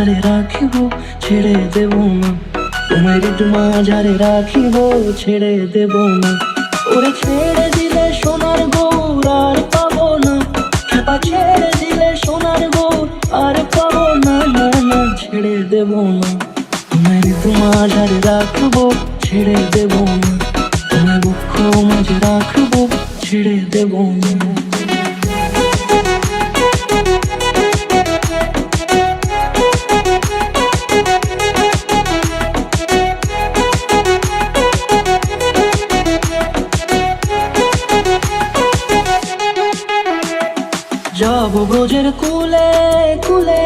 মাঝারে রাখিব ছেড়ে দেব না, তোমার হৃদ মাঝারে রাখিব ছেড়ে দেব না। ওরে ছেড়ে দিলে সোনার গৌর আর পাবো না, খেপা ছেড়ে দিলে সোনার গৌর আর পাবো না, না না ছেড়ে দেব না। তোমার হৃদ মাঝারে রাখবো ছেড়ে দেব না, তোমার বক্ষ মাঝে রাখবো ছেড়ে দেব না। যাব ব্রজের কুলে কুলে,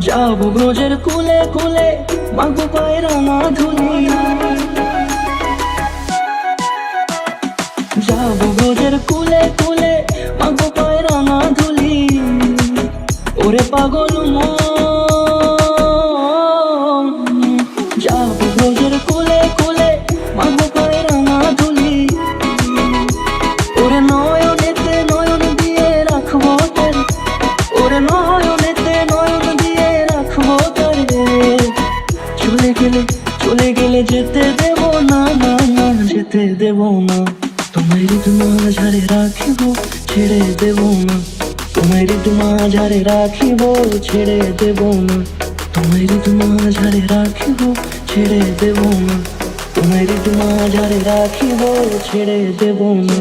যাব ব্রজের কুলে কুলে, মাগো পায়ের রাঙা ধুলি। যাব ব্রজের কুলে কুলে, মাগো পায়ের রাঙা ধুলি। ওরে পাগল মন, যাব ব্রজের কুলে কুলে, মাগো পায়ের রাঙা ধুলি। ওরে নয়নেতে নয়ন দিয়ে রাখবো তারে, ওরে নয়নেতে নয়ন দিয়ে রাখবো তারে। চলে গেলে চলে গেলে যেতে দেব না, না না যেতে দেব না। তোমার হৃদ মাঝারে রাখিব ছেড়ে দেব না, তোমার হৃদ মাঝারে রাখিব ছেড়ে দেব না। তোমার হৃদ মাঝারে রাখিব ছেড়ে দেব না, তোমার হৃদ মাঝারে রাখিব ছেড়ে দেব না।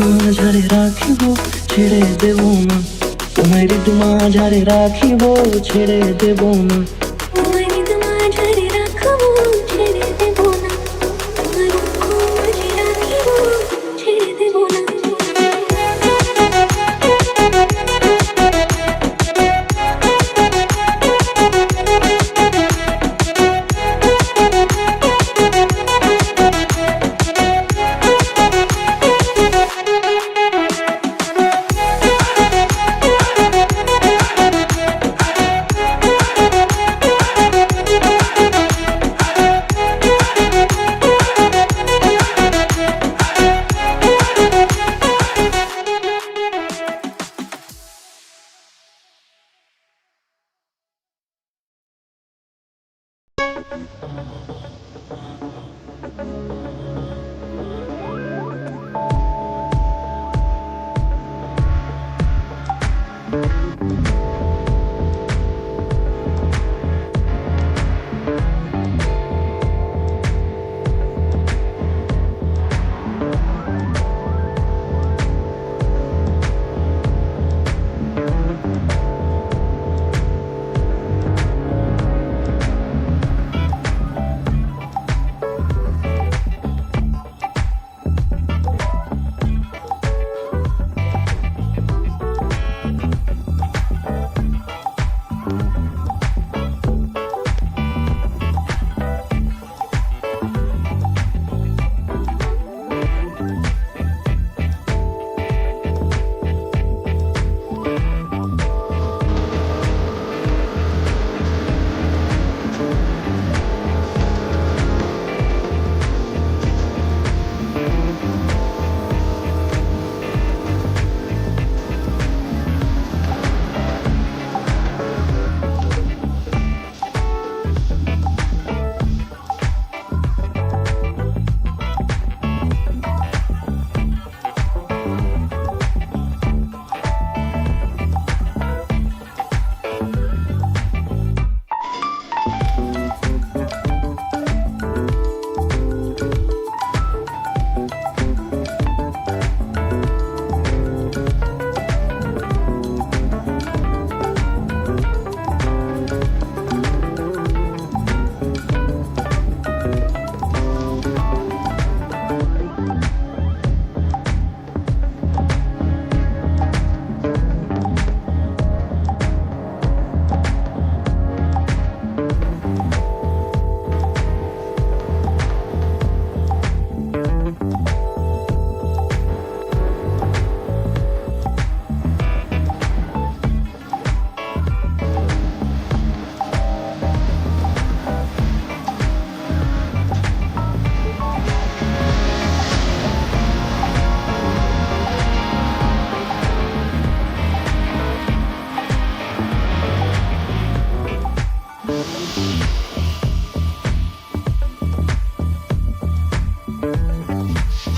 মাঝারে রাখিব ছেড়ে দেব না, তোমার হৃদ মাঝারে রাখিব ছেড়ে দেব না।